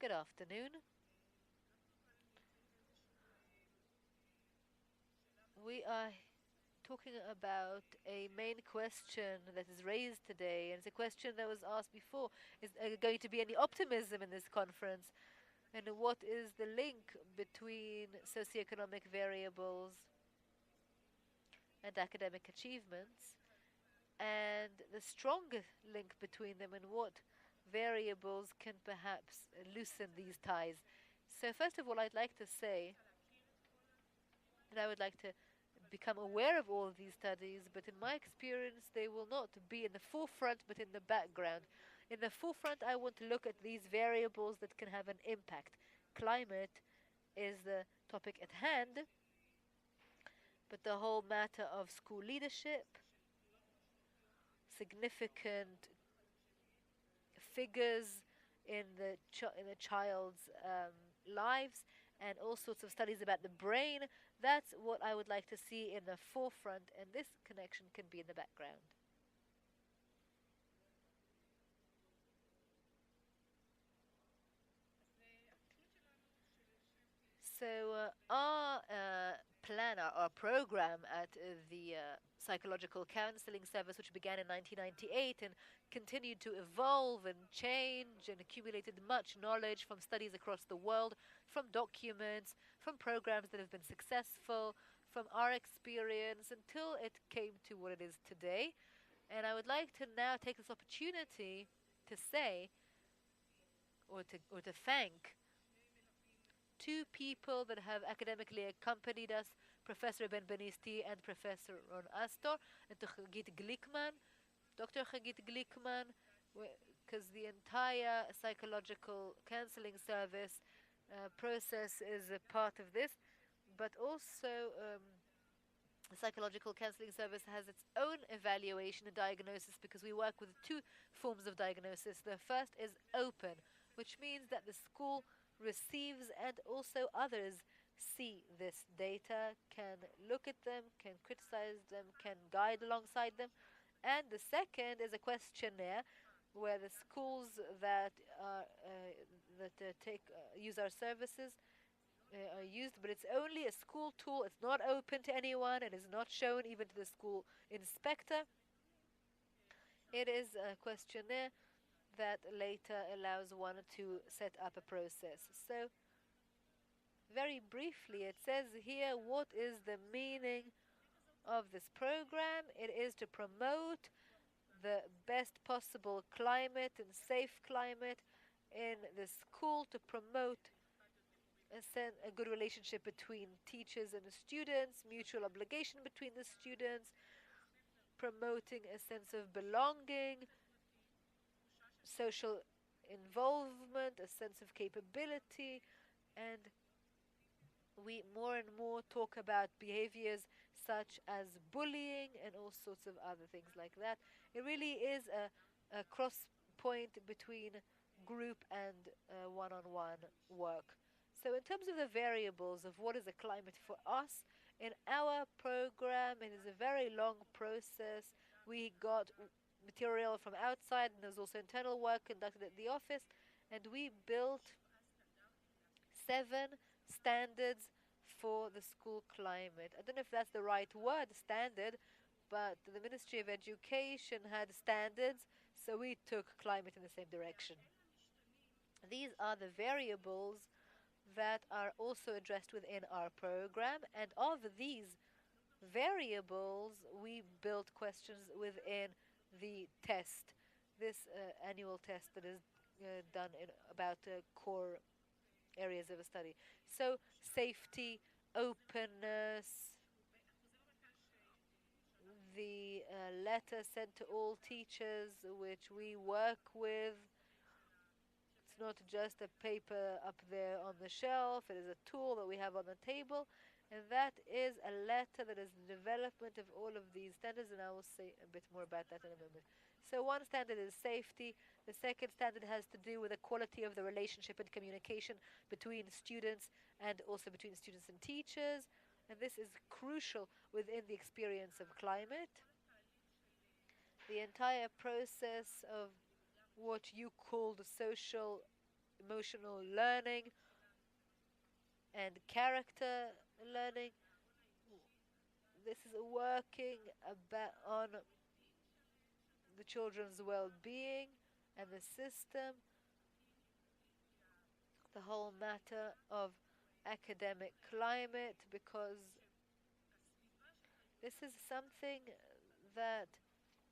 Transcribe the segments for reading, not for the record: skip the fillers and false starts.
Good afternoon. We are talking about a main question that is raised today, and it's a question that was asked before. Is there going to be any optimism in this conference? And what is the link between socioeconomic variables and academic achievements, and the stronger link between them, and what variables can perhaps loosen these ties? So, first of all, I'd like to say that I would like to become aware of all of these studies, but in my experience, they will not be in the forefront but in the background. In the forefront, I want to look at these variables that can have an impact. Climate is the topic at hand, but the whole matter of school leadership, significant figures in the child's lives, and all sorts of studies about the brain. That's what I would like to see in the forefront, and this connection can be in the background. So our plan, our program at the psychological counseling service, which began in 1998 and continued to evolve and change and accumulated much knowledge from studies across the world, from documents, from programs that have been successful, from our experience until it came to what it is today. And I would like to now take this opportunity to say or to thank two people that have academically accompanied us, Professor Benbenisty and Professor Ron Astor, and to Hagit Glickman, Dr. Hagit Glickman, because the entire psychological counseling service process is a part of this, but also the psychological counseling service has its own evaluation and diagnosis because we work with two forms of diagnosis. The first is open, which means that the school receives and also others see this data, can look at them, can criticize them, can guide alongside them. And the second is a questionnaire where the schools that take use our services are used, but it's only a school tool. It's not open to anyone. It is not shown even to the school inspector. It is a questionnaire that later allows one to set up a process. So, very briefly, it says here what is the meaning of this program. It is to promote the best possible climate and safe climate in the school, to promote a good relationship between teachers and the students, mutual obligation between the students, promoting a sense of belonging, social involvement, a sense of capability, and we more and more talk about behaviors such as bullying and all sorts of other things like that. It really is a cross point between group and one on one work. So, in terms of the variables of what is a climate for us, in our program, it is a very long process. We got material from outside, and there's also internal work conducted at the office, and we built 7 standards for the school climate. I don't know if that's the right word, standard, but the Ministry of Education had standards, so we took climate in the same direction. These are the variables that are also addressed within our program, and of these variables, we built questions within the test, this annual test that is done in about core areas of a study. So, safety, openness, the letter sent to all teachers, which we work with. It's not just a paper up there on the shelf, it is a tool that we have on the table. And that is a letter that is the development of all of these standards, and I will say a bit more about that in a moment. So, one standard is safety. The second standard has to do with the quality of the relationship and communication between students and also between students and teachers. And this is crucial within the experience of climate. The entire process of what you call the social emotional learning and character learning. This is working about on the children's well-being and the system, the whole matter of academic climate, because this is something that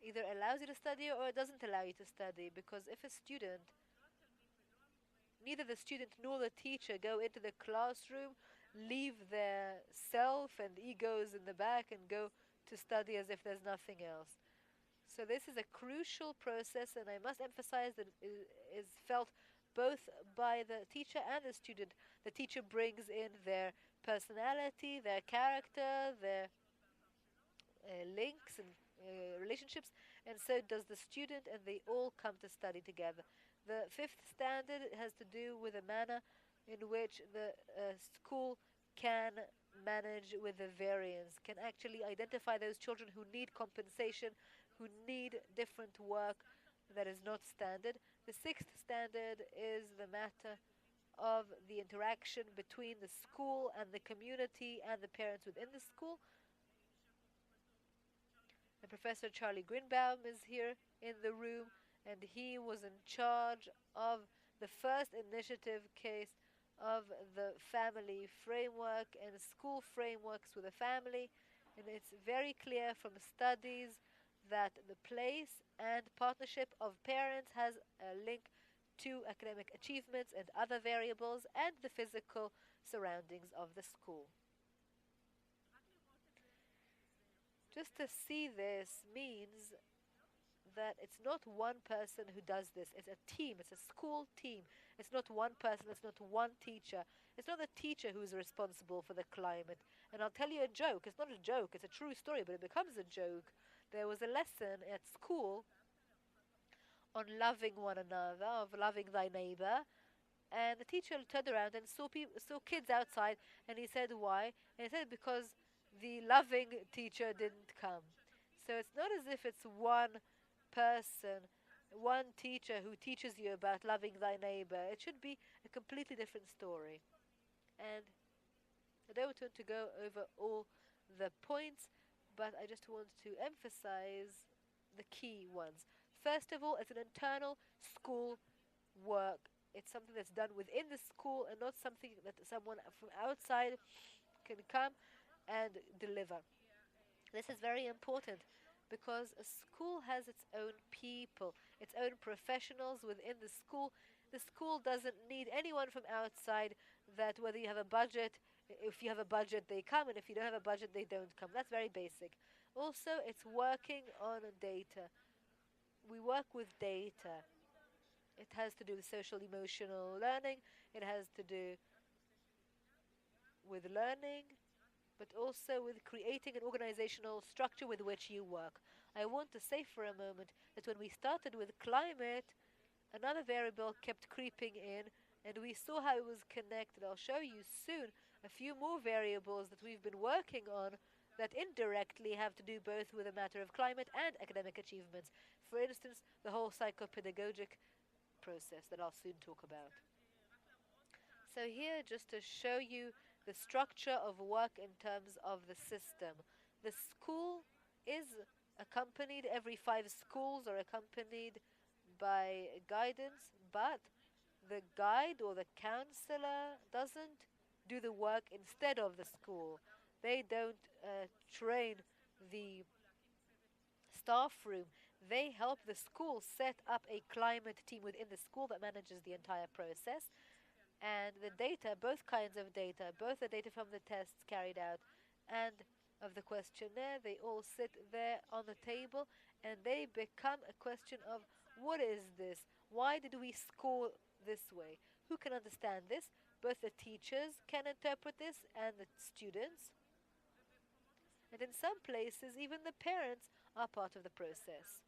either allows you to study or it doesn't allow you to study. Because if a student, neither the student nor the teacher go into the classroom, leave their self and egos in the back and go to study as if there's nothing else. So this is a crucial process, and I must emphasize that it is felt both by the teacher and the student. The teacher brings in their personality, their character, their links and relationships, and so does the student, and they all come to study together. The fifth standard has to do with the manner in which the school can manage with the variance, can actually identify those children who need compensation, who need different work that is not standard. The sixth standard is the matter of the interaction between the school and the community and the parents within the school. And Professor Charlie Greenbaum is here in the room, and he was in charge of the first initiative case of the family framework and school frameworks with the family. And it's very clear from studies that the place and partnership of parents has a link to academic achievements and other variables and the physical surroundings of the school. Just to see this means that it's not one person who does this. It's a team. It's a school team. It's not one person. It's not one teacher. It's not the teacher who's responsible for the climate. And I'll tell you a joke. It's not a joke. It's a true story, but it becomes a joke. There was a lesson at school on loving one another, of loving thy neighbor. And the teacher turned around and saw kids outside, and he said, "Why?" And he said, "Because the loving teacher didn't come." So it's not as if it's one person, one teacher who teaches you about loving thy neighbor. It should be a completely different story. And I don't want to go over all the points, but I just want to emphasize the key ones. First of all, it's an internal school work. It's something that's done within the school and not something that someone from outside can come and deliver. This is very important because a school has its own people, its own professionals within the school. The school doesn't need anyone from outside, that whether you have a budget, if you have a budget, they come, and if you don't have a budget, they don't come. That's very basic. Also, it's working on data. We work with data. It has to do with social emotional learning. It has to do with learning, but also with creating an organizational structure with which you work. I want to say for a moment that when we started with climate, another variable kept creeping in, and we saw how it was connected. I'll show you soon a few more variables that we've been working on that indirectly have to do both with a matter of climate and academic achievements. For instance, the whole psychopedagogic process that I'll soon talk about. So here, just to show you the structure of work in terms of the system. The school is accompanied, every 5 schools are accompanied by guidance, but the guide or the counselor doesn't do the work instead of the school. They don't train the staff room. They help the school set up a climate team within the school that manages the entire process. And the data, both kinds of data, both the data from the tests carried out and of the questionnaire, they all sit there on the table, and they become a question of what is this? Why did we score this way? Who can understand this? Both the teachers can interpret this and the students. And in some places, even the parents are part of the process.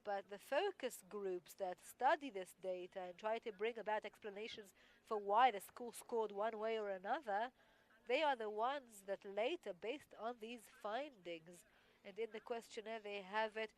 But the focus groups that study this data and try to bring about explanations for why the school scored one way or another, they are the ones that later, based on these findings, and in the questionnaire they have it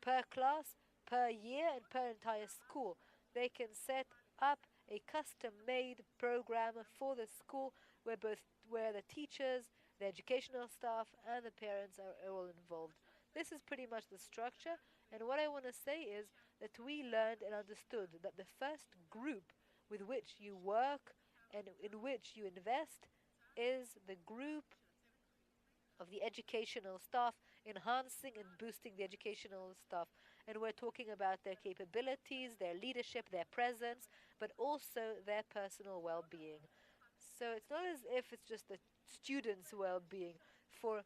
per class, per year, and per entire school, they can set up a custom-made program for the school where the teachers, the educational staff, and the parents are all involved. This is pretty much the structure, and what I want to say is that we learned and understood that the first group with which you work and in which you invest is the group of the educational staff, enhancing and boosting the educational staff. And we're talking about their capabilities, their leadership, their presence, but also their personal well being. So it's not as if it's just the students' well being. For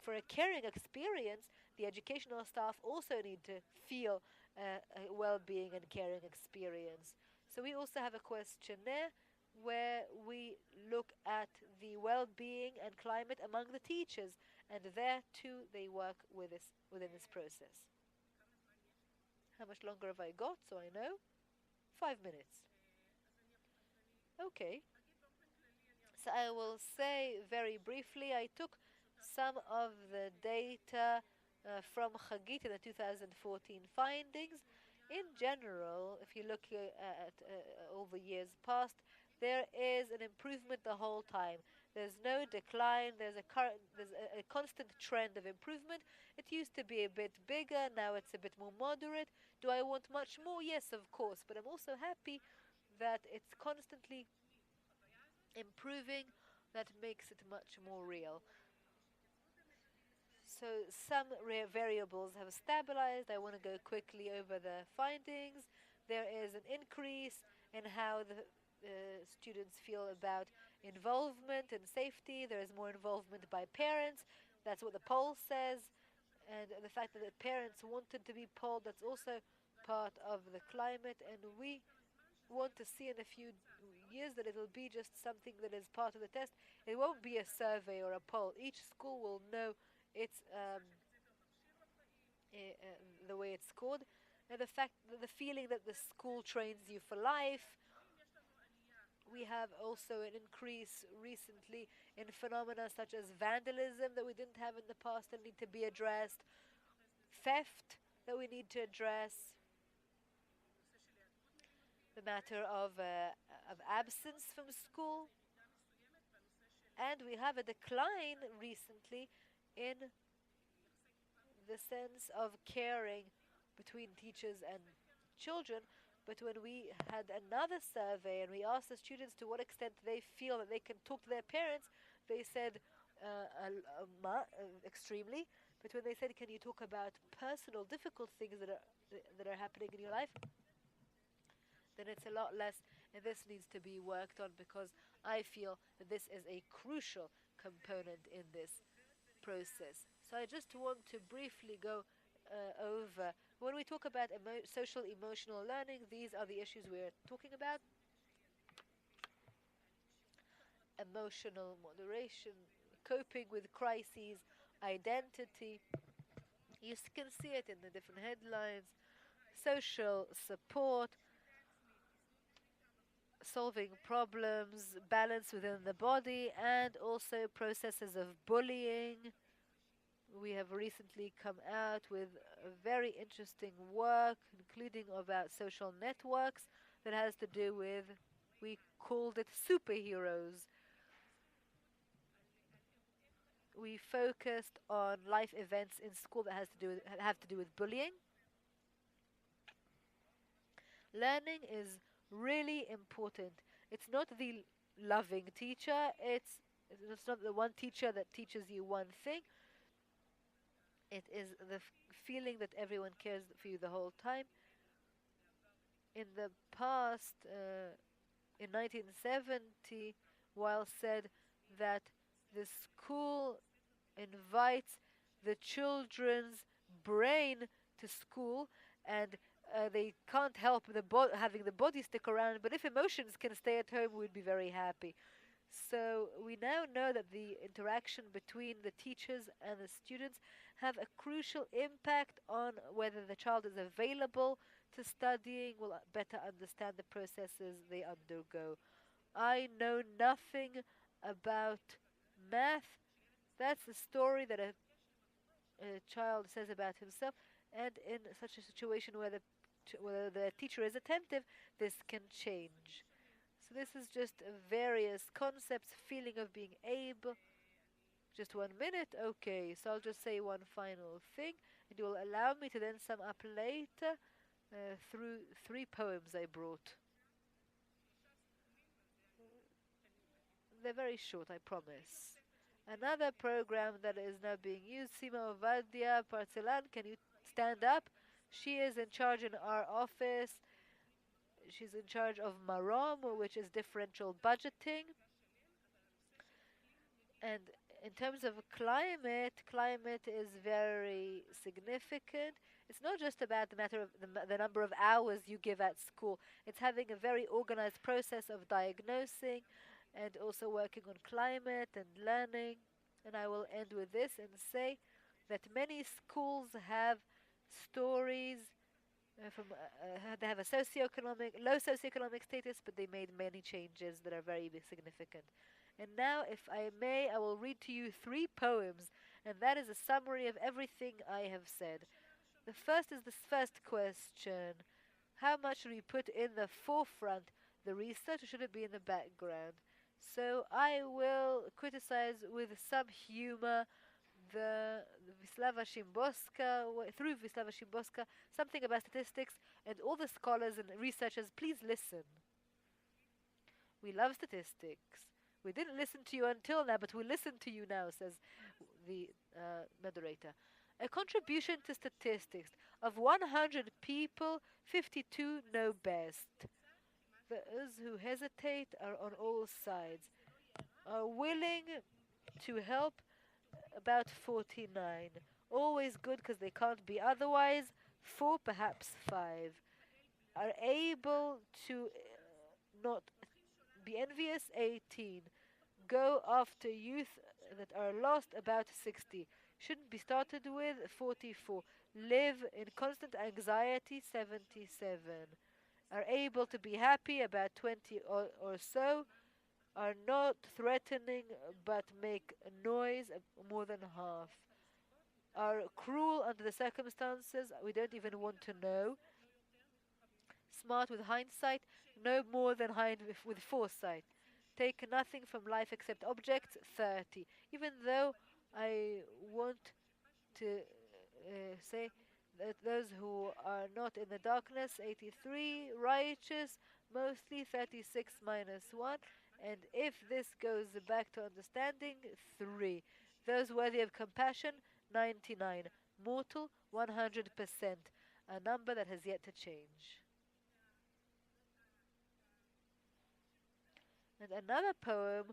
for a caring experience, the educational staff also need to feel a well-being and caring experience. So we also have a questionnaire where we look at the well-being and climate among the teachers, and there too they work within this process. How much longer have I got? So I know. 5 minutes. Okay. So I will say very briefly, I took some of the data from Hagit in the 2014 findings. In general, if you look at over years past, there is an improvement the whole time. There's no decline. There's a constant trend of improvement. It used to be a bit bigger. Now it's a bit more moderate. Do I want much more? Yes, of course. But I'm also happy that it's constantly improving. That makes it much more real. So some variables have stabilized. I want to go quickly over the findings. There is an increase in how the students feel about involvement and safety. There is more involvement by parents. That's what the poll says. And the fact that the parents wanted to be polled, that's also part of the climate. And we want to see in a few years that it will be just something that is part of the test. It won't be a survey or a poll. Each school will know its the way it's scored, and the feeling that the school trains you for life. We have also an increase recently in phenomena such as vandalism that we didn't have in the past and need to be addressed, theft that we need to address, the matter of absence from school, and we have a decline recently in the sense of caring between teachers and children. But when we had another survey and we asked the students to what extent they feel that they can talk to their parents, they said extremely. But when they said, "Can you talk about personal, difficult things that are happening in your life?" then it's a lot less, and this needs to be worked on because I feel that this is a crucial component in this process. So I just want to briefly go over when we talk about social emotional learning. These are the issues we're talking about: emotional moderation, coping with crises, identity. You can see it in the different headlines: social support, solving problems, balance within the body, and also processes of bullying. We have recently come out with a very interesting work, including about social networks, that has to do with, we called it superheroes. We focused on life events in school that have to do with bullying. Learning is really important. It's not the loving teacher. It's not the one teacher that teaches you one thing. It is the feeling that everyone cares for you the whole time. In the past, in 1970, Weil said that the school invites the children's brain to school, and they can't help having the body stick around, but if emotions can stay at home, we'd be very happy. So we now know that the interaction between the teachers and the students have a crucial impact on whether the child is available to studying, will better understand the processes they undergo. I know nothing about math. That's the story that a child says about himself, and in such a situation where the whether the teacher is attentive, this can change. So this is just various concepts, feeling of being able. Just 1 minute? Okay, so I'll just say one final thing, and you will allow me to then sum up later through 3 poems I brought. They're very short, I promise. Another program that is now being used, Sima Ovadia Parcelan, can you stand up? She is in charge in our office. She's in charge of Marom, which is differential budgeting. And in terms of climate is very significant. It's not just about the matter of the number of hours you give at school. It's having a very organized process of diagnosing and also working on climate and learning. And I will end with this and say that many schools have stories they have a low socioeconomic status, but they made many changes that are very significant. And now, if I may, I will read to you 3 poems, and that is a summary of everything I have said. The first is this first question: how much should we put in the forefront, the research, or should it be in the background? So I will criticize with some humor through Wisława Szymborska, something about statistics, and all the scholars and researchers, please listen. We love statistics. We didn't listen to you until now, but we listen to you now, says the moderator. A contribution to statistics. Of 100 people, 52 know best. Those who hesitate are on all sides. Are willing to help about 49. Always good because they can't be otherwise. 4, perhaps 5. Are able to not be envious, 18. Go after youth that are lost, about 60. Shouldn't be started with, 44. Live in constant anxiety, 77. Are able to be happy, about 20 or so. Are not threatening but make noise, more than half. Are cruel under the circumstances, we don't even want to know. Smart with hindsight, no more than with foresight. Take nothing from life except objects, 30. Even though I want to say that those who are not in the darkness, 83. Righteous, mostly 36 minus 1. And if this goes back to understanding, 3. Those worthy of compassion, 99. Mortal, 100%. A number that has yet to change. And another poem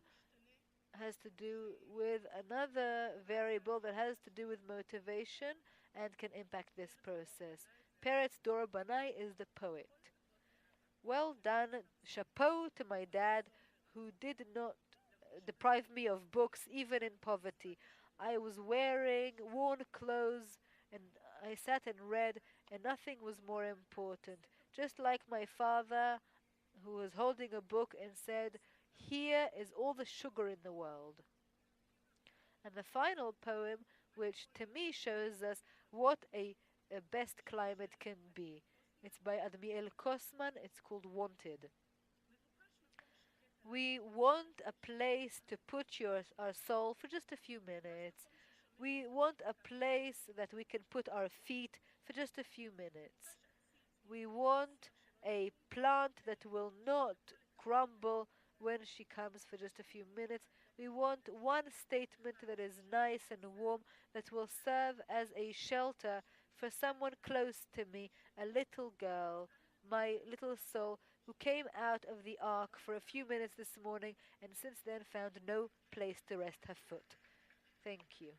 has to do with another variable that has to do with motivation and can impact this process. Peretz Dor Banai is the poet. Well done, chapeau to my dad, who did not deprive me of books even in poverty. I was wearing worn clothes and I sat and read, and nothing was more important. Just like my father, who was holding a book and said, "Here is all the sugar in the world." And the final poem, which to me shows us what a best climate can be. It's by Admiel Kosman. It's called Wanted. We want a place to put our soul for just a few minutes. We want a place that we can put our feet for just a few minutes. We want a plant that will not crumble when she comes for just a few minutes. We want one statement that is nice and warm, that will serve as a shelter for someone close to me, a little girl, my little soul, who came out of the ark for a few minutes this morning and since then found no place to rest her foot. Thank you.